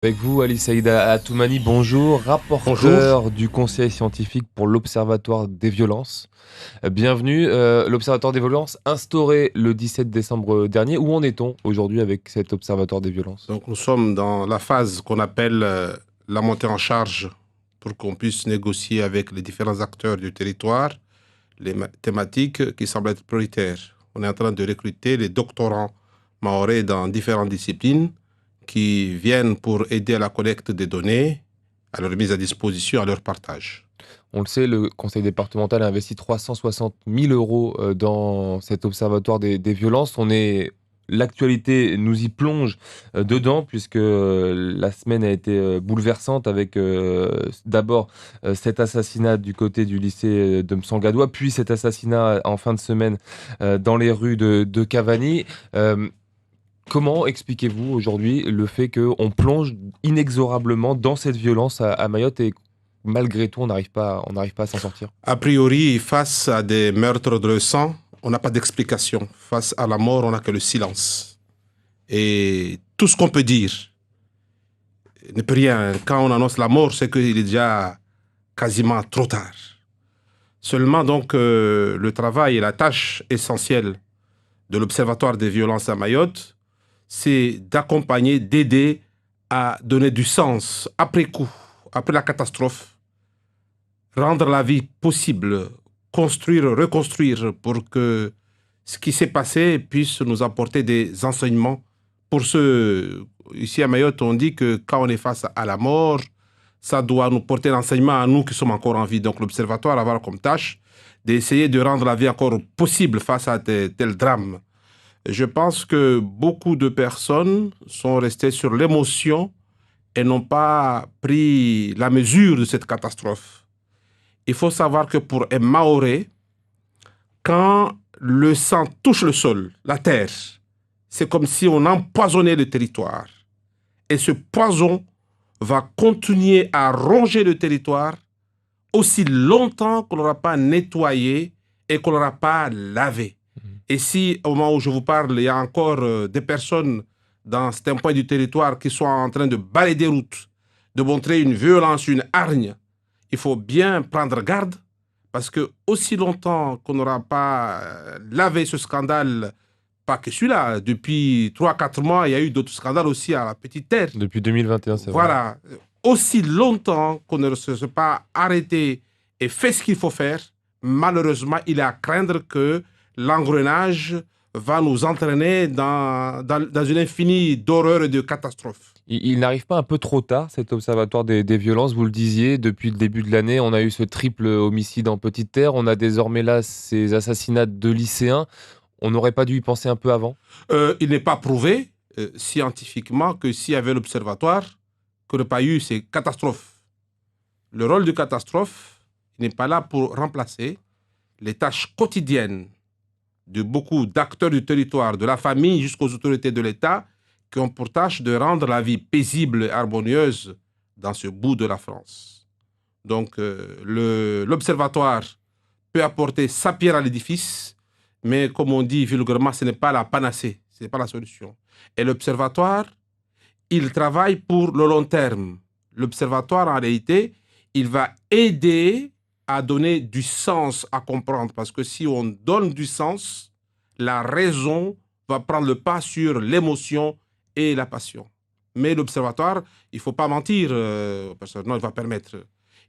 Avec vous, Ali Saïda Atoumani, bonjour, Bonjour. rapporteur du Conseil scientifique pour l'Observatoire des violences. Bienvenue. L'Observatoire des violences instauré le 17 décembre dernier. Où en est-on aujourd'hui avec cet Observatoire des violences? Donc, nous sommes dans la phase qu'on appelle la montée en charge pour qu'on puisse négocier avec les différents acteurs du territoire les thématiques qui semblent être prioritaires. On est en train de recruter les doctorants mahorais dans différentes disciplines qui viennent pour aider à la collecte des données, à leur mise à disposition, à leur partage. On le sait, le conseil départemental a investi 360 000 euros dans cet observatoire des violences. L'actualité nous y plonge dedans, puisque la semaine a été bouleversante avec d'abord cet assassinat du côté du lycée de Msangadoua, puis cet assassinat en fin de semaine dans les rues de Cavani. Euh, Comment expliquez-vous aujourd'hui le fait qu'on plonge inexorablement dans cette violence à Mayotte et malgré tout, on n'arrive pas à s'en sortir? A priori, face à des meurtres de sang, on n'a pas d'explication. Face à la mort, on n'a que le silence. Et tout ce qu'on peut dire ne peut rien. Quand on annonce la mort, c'est qu'il est déjà quasiment trop tard. Seulement donc le travail et la tâche essentielle de l'Observatoire des violences à Mayotte, c'est d'accompagner, d'aider à donner du sens après coup, après la catastrophe, rendre la vie possible, construire, reconstruire pour que ce qui s'est passé puisse nous apporter des enseignements. Pour ceux, ici à Mayotte, on dit que quand on est face à la mort, ça doit nous porter l'enseignement à nous qui sommes encore en vie. Donc l'Observatoire va avoir comme tâche d'essayer de rendre la vie encore possible face à tels drames. Je pense que beaucoup de personnes sont restées sur l'émotion et n'ont pas pris la mesure de cette catastrophe. Il faut savoir que pour un Maoré, quand le sang touche le sol, la terre, c'est comme si on empoisonnait le territoire. Et ce poison va continuer à ronger le territoire aussi longtemps qu'on n'aura pas nettoyé et qu'on n'aura pas lavé. Et si au moment où je vous parle, il y a encore des personnes dans certains points du territoire qui sont en train de balayer des routes, de montrer une violence, une hargne, il faut bien prendre garde parce que aussi longtemps qu'on n'aura pas lavé ce scandale, pas que celui-là, depuis 3 4 mois, il y a eu d'autres scandales aussi à la Petite Terre. Depuis 2021, c'est vrai. Voilà, aussi longtemps qu'on ne se soit pas arrêté et fait ce qu'il faut faire, malheureusement, il est à craindre que l'engrenage va nous entraîner dans une infinie d'horreurs et de catastrophes. Il n'arrive pas un peu trop tard, cet observatoire des violences, vous le disiez, depuis le début de l'année, on a eu ce triple homicide en Petite Terre, on a désormais là ces assassinats de lycéens. On n'aurait pas dû y penser un peu avant? Il n'est pas prouvé scientifiquement que s'il y avait l'observatoire, qu'il n'y aurait pas eu ces catastrophes. Le rôle du catastrophe n'est pas là pour remplacer les tâches quotidiennes de beaucoup d'acteurs du territoire, de la famille jusqu'aux autorités de l'État, qui ont pour tâche de rendre la vie paisible et harmonieuse dans ce bout de la France. Donc, l'Observatoire peut apporter sa pierre à l'édifice, mais comme on dit vulgairement, ce n'est pas la panacée, ce n'est pas la solution. Et l'Observatoire, il travaille pour le long terme. L'Observatoire, en réalité, il va aider à donner du sens à comprendre. Parce que si on donne du sens, la raison va prendre le pas sur l'émotion et la passion. Mais l'Observatoire, il ne faut pas mentir, non,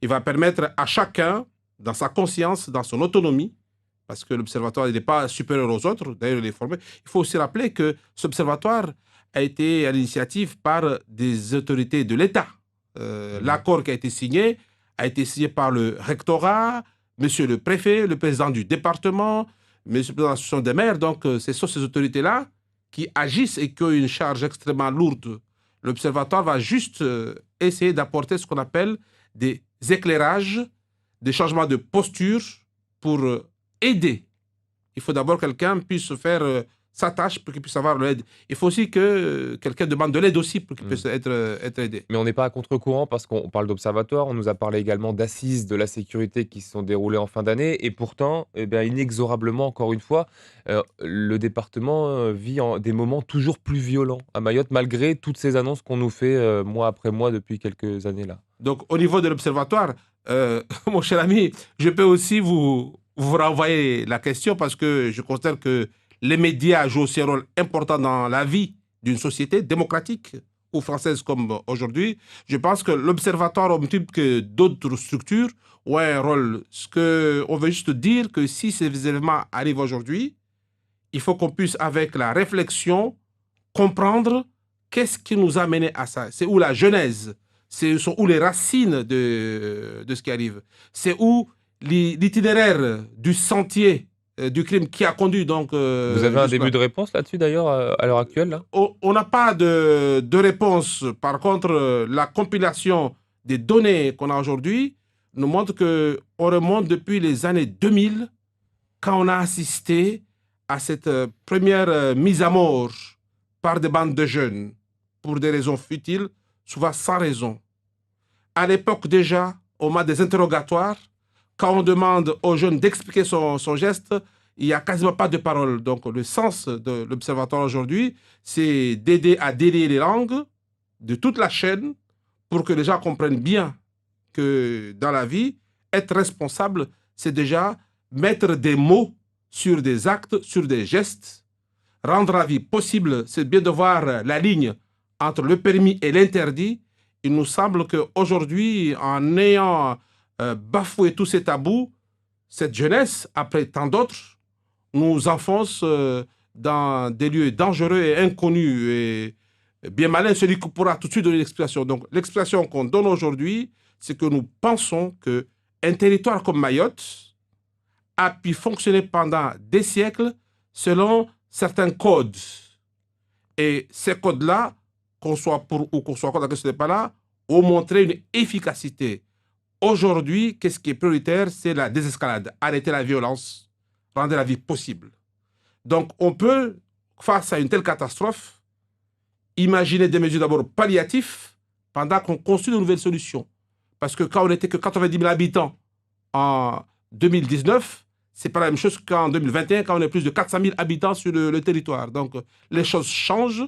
il va permettre à chacun, dans sa conscience, dans son autonomie, parce que l'Observatoire n'est pas supérieur aux autres, d'ailleurs il est formé. Il faut aussi rappeler que cet observatoire a été à l'initiative par des autorités de l'État. L'accord qui a été signé par le rectorat, monsieur le préfet, le président du département, monsieur le président de l'association des maires. Donc, ce sont ces autorités-là qui agissent et qui ont une charge extrêmement lourde. L'observatoire va juste essayer d'apporter ce qu'on appelle des éclairages, des changements de posture pour aider. Il faut d'abord que quelqu'un puisse faire s'attache pour qu'il puisse avoir de l'aide. Il faut aussi que quelqu'un demande de l'aide aussi pour qu'il puisse être aidé. Mais on n'est pas à contre-courant parce qu'on parle d'observatoire, on nous a parlé également d'assises de la sécurité qui se sont déroulées en fin d'année et pourtant, eh bien, inexorablement, encore une fois, le département, vit en des moments toujours plus violents à Mayotte malgré toutes ces annonces qu'on nous fait, mois après mois depuis quelques années là. Donc, au niveau de l'observatoire, mon cher ami, je peux aussi vous renvoyer la question parce que je considère que les médias jouent aussi un rôle important dans la vie d'une société démocratique ou française comme aujourd'hui. Je pense que l'observatoire, au même titre que d'autres structures, ont un rôle. On veut juste dire que si ces événements arrivent aujourd'hui, il faut qu'on puisse, avec la réflexion, comprendre qu'est-ce qui nous a mené à ça. C'est où la genèse, c'est où les racines de ce qui arrive. C'est où l'itinéraire du sentier du crime qui a conduit donc. Vous avez un début de réponse là-dessus d'ailleurs, à l'heure actuelle là? On n'a pas de réponse. Par contre, la compilation des données qu'on a aujourd'hui nous montre qu'on remonte depuis les années 2000 quand on a assisté à cette première mise à mort par des bandes de jeunes pour des raisons futiles, souvent sans raison. À l'époque déjà, au moment des interrogatoires, quand on demande aux jeunes d'expliquer son geste, il n'y a quasiment pas de parole. Donc le sens de l'observatoire aujourd'hui, c'est d'aider à délier les langues de toute la chaîne pour que les gens comprennent bien que dans la vie, être responsable, c'est déjà mettre des mots sur des actes, sur des gestes. Rendre la vie possible, c'est bien de voir la ligne entre le permis et l'interdit. Il nous semble qu'aujourd'hui, en ayant bafoué tous ces tabous, cette jeunesse, après tant d'autres, nous enfonce dans des lieux dangereux et inconnus. Et bien malin celui qui pourra tout de suite donner l'explication. Donc l'explication qu'on donne aujourd'hui, c'est que nous pensons qu'un territoire comme Mayotte a pu fonctionner pendant des siècles selon certains codes. Et ces codes-là, qu'on soit pour ou qu'on soit contre ce n'est pas là, ont montré une efficacité. Aujourd'hui, qu'est-ce qui est prioritaire? C'est la désescalade. Arrêter la violence, rendre la vie possible. Donc, on peut, face à une telle catastrophe, imaginer des mesures d'abord palliatives pendant qu'on construit de nouvelles solutions. Parce que quand on n'était que 90 000 habitants en 2019, c'est pas la même chose qu'en 2021, quand on est plus de 400 000 habitants sur le territoire. Donc, les choses changent,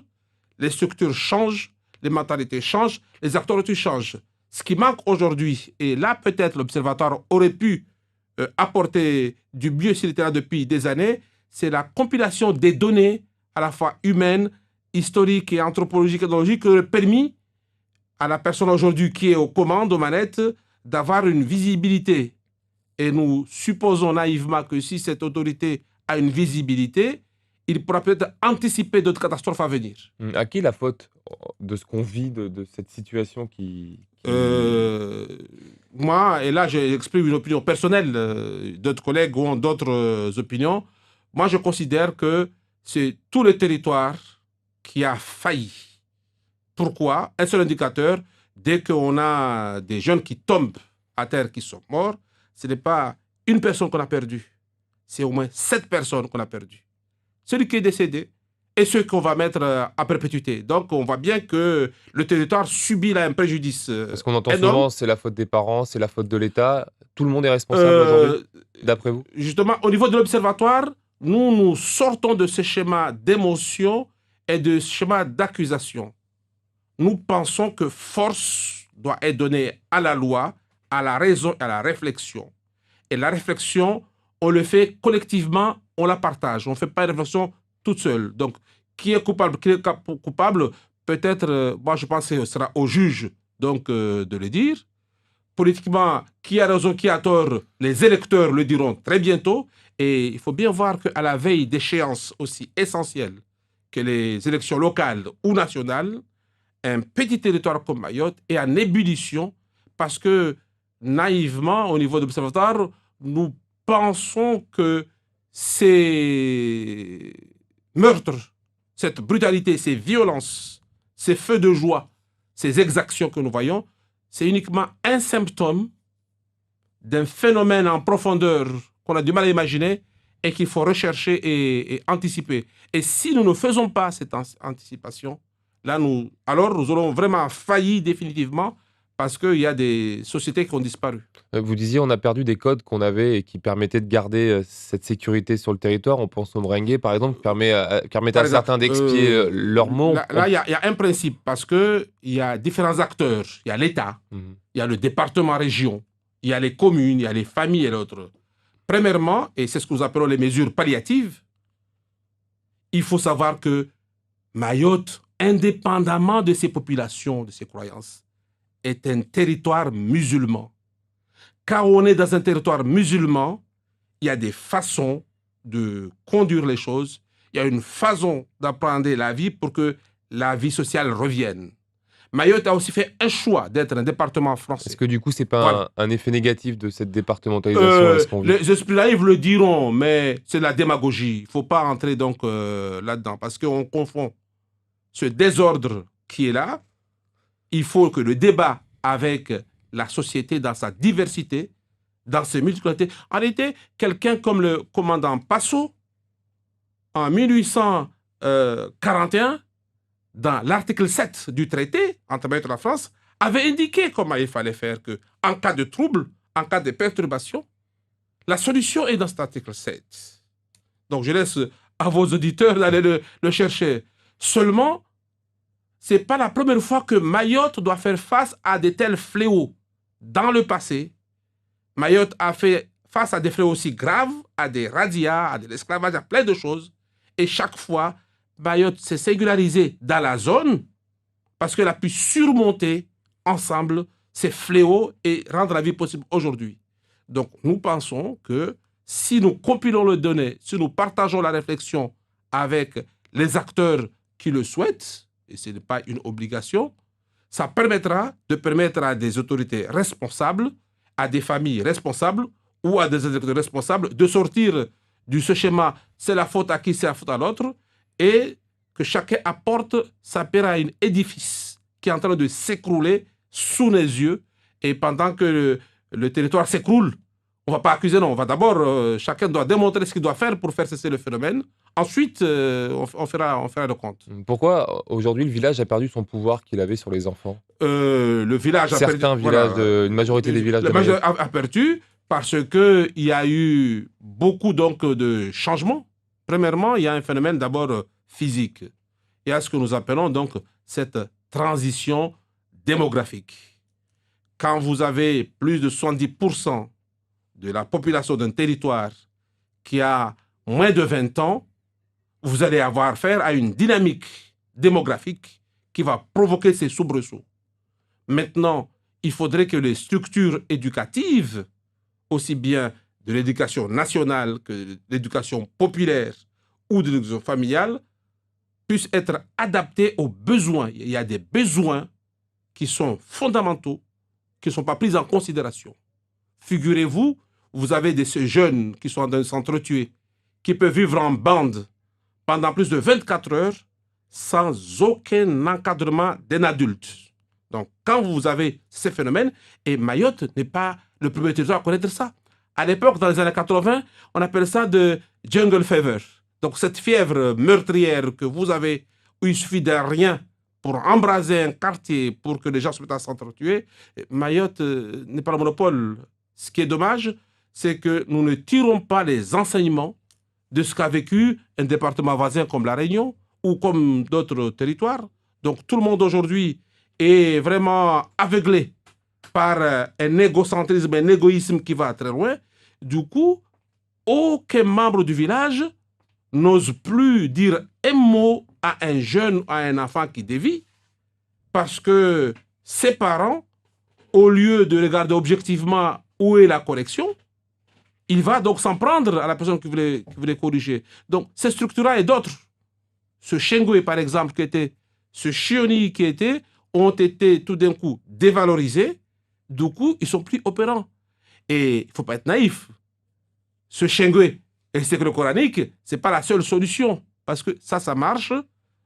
les structures changent, les mentalités changent, les acteurs aussi changent. Ce qui manque aujourd'hui, et là peut-être l'Observatoire aurait pu apporter du mieux s'il était là depuis des années, c'est la compilation des données à la fois humaines, historiques et anthropologiques et ethnologiques qui aurait permis à la personne aujourd'hui qui est aux commandes, aux manettes, d'avoir une visibilité. Et nous supposons naïvement que si cette autorité a une visibilité, il pourra peut-être anticiper d'autres catastrophes à venir. À qui la faute de ce qu'on vit, de cette situation qui... Moi, et là j'exprime une opinion personnelle, d'autres collègues ont d'autres opinions, moi je considère que c'est tout le territoire qui a failli. Pourquoi? Un seul indicateur, dès qu'on a des jeunes qui tombent à terre, qui sont morts, ce n'est pas une personne qu'on a perdue, c'est au moins 7 personnes qu'on a perdues. Celui qui est décédé et ceux qu'on va mettre à perpétuité. Donc on voit bien que le territoire subit là un préjudice Parce qu'on entend énorme. souvent, c'est la faute des parents, c'est la faute de l'État. Tout le monde est responsable aujourd'hui, d'après vous? Justement, au niveau de l'observatoire, nous sortons de ce schéma d'émotion et de ce schéma d'accusation. Nous pensons que force doit être donnée à la loi, à la raison et à la réflexion. Et la réflexion, on le fait collectivement, on la partage. On ne fait pas une réflexion toute seule. Donc, qui est coupable, peut-être, moi je pense que ce sera au juge donc, de le dire. Politiquement, qui a raison, qui a tort, les électeurs le diront très bientôt. Et il faut bien voir qu'à la veille d'échéances aussi essentielles que les élections locales ou nationales, un petit territoire comme Mayotte est en ébullition parce que naïvement, au niveau de l'Observatoire, nous pensons que ces meurtres, cette brutalité, ces violences, ces feux de joie, ces exactions que nous voyons, c'est uniquement un symptôme d'un phénomène en profondeur qu'on a du mal à imaginer et qu'il faut rechercher et anticiper. Et si nous ne faisons pas cette anticipation, là, alors nous aurons vraiment failli définitivement parce qu'il y a des sociétés qui ont disparu. Vous disiez, on a perdu des codes qu'on avait et qui permettaient de garder, cette sécurité sur le territoire. On pense au merengue, par exemple, qui permettait Par à exemple, certains d'expier, leurs mots. là, il y a un principe parce qu'il y a différents acteurs. Il y a l'État, Mmh. il y a le département-région, il y a les communes, il y a les familles et l'autre. Premièrement, et c'est ce que nous appelons les mesures palliatives, il faut savoir que Mayotte, indépendamment de ses populations, de ses croyances, est un territoire musulman. Quand on est dans un territoire musulman, il y a des façons de conduire les choses, il y a une façon d'apprendre la vie pour que la vie sociale revienne. Mayotte a aussi fait un choix d'être un département français. Est-ce que du coup, c'est pas Voilà. un effet négatif de cette départementalisation à ce qu'on vit? Les esprits laïcs le diront, mais c'est de la démagogie. Il ne faut pas entrer donc là-dedans parce qu'on confond ce désordre qui est là. Il faut que le débat avec la société dans sa diversité, dans ses multiculturalités. En réalité, quelqu'un comme le commandant Passo, en 1841, dans l'article 7 du traité entre Mayotte et la France, avait indiqué comment il fallait faire que, en cas de trouble, en cas de perturbation, la solution est dans cet article 7. Donc je laisse à vos auditeurs d'aller le chercher. Seulement, ce n'est pas la première fois que Mayotte doit faire face à de tels fléaux. Dans le passé, Mayotte a fait face à des fléaux aussi graves, à des razzias, à de l'esclavage, à plein de choses. Et chaque fois, Mayotte s'est singularisée dans la zone parce qu'elle a pu surmonter ensemble ces fléaux et rendre la vie possible aujourd'hui. Donc, nous pensons que si nous compilons les données, si nous partageons la réflexion avec les acteurs qui le souhaitent, et ce n'est pas une obligation, ça permettra de permettre à des autorités responsables, à des familles responsables ou à des exécuteurs responsables de sortir de ce schéma, c'est la faute à qui, c'est la faute à l'autre, et que chacun apporte sa pierre à un édifice qui est en train de s'écrouler sous nos yeux, et pendant que le territoire s'écroule, on ne va pas accuser, non, on va d'abord, chacun doit démontrer ce qu'il doit faire pour faire cesser le phénomène. Ensuite, on fera le compte. Pourquoi aujourd'hui le village a perdu son pouvoir qu'il avait sur les enfants? Le village a perdu. Certains villages, une majorité des villages de Mayotte. A perdu parce qu'il y a eu beaucoup donc, de changements. Premièrement, il y a un phénomène d'abord physique. Il y a ce que nous appelons donc cette transition démographique. Quand vous avez plus de 70% de la population d'un territoire qui a moins de 20 ans, vous allez avoir affaire à une dynamique démographique qui va provoquer ces soubresauts. Maintenant, il faudrait que les structures éducatives, aussi bien de l'éducation nationale que de l'éducation populaire ou de l'éducation familiale, puissent être adaptées aux besoins. Il y a des besoins qui sont fondamentaux, qui ne sont pas pris en considération. Figurez-vous, vous avez ces jeunes qui sont en train de s'entretuer, qui peuvent vivre en bande pendant plus de 24 heures sans aucun encadrement d'un adulte. Donc, quand vous avez ces phénomènes, et Mayotte n'est pas le premier territoire à connaître ça. À l'époque, dans les années 80, on appelle ça de jungle fever. Donc, cette fièvre meurtrière que vous avez, où il suffit de rien pour embraser un quartier, pour que les gens se mettent à s'entretuer, Mayotte n'est pas le monopole. Ce qui est dommage, c'est que nous ne tirons pas les enseignements de ce qu'a vécu un département voisin comme La Réunion ou comme d'autres territoires. Donc tout le monde aujourd'hui est vraiment aveuglé par un égocentrisme, un égoïsme qui va très loin. Du coup, aucun membre du village n'ose plus dire un mot à un jeune, à un enfant qui dévie, parce que ses parents, au lieu de regarder objectivement où est la correction, il va donc s'en prendre à la personne qui voulait corriger. Donc, ces structures-là et d'autres, ce Shengwe par exemple, ce Chioni qui était, ont été tout d'un coup dévalorisés. Du coup, ils sont plus opérants. Et il ne faut pas être naïf. Ce Shengwe et le secret coranique, ce n'est pas la seule solution. Parce que ça marche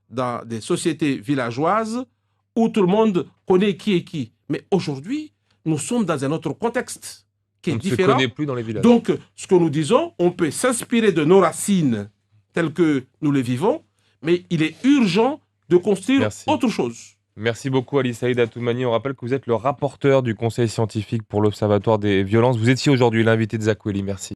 dans des sociétés villageoises où tout le monde connaît qui est qui. Mais aujourd'hui, nous sommes dans un autre contexte. qui est On ne se différent. connaît plus dans les villages. Donc, ce que nous disons, on peut s'inspirer de nos racines telles que nous les vivons, mais il est urgent de construire Merci. autre chose. Merci beaucoup Ali Saïd Atoumani. On rappelle que vous êtes le rapporteur du Conseil scientifique pour l'Observatoire des violences. Vous étiez aujourd'hui l'invité de Zach Welly. Merci.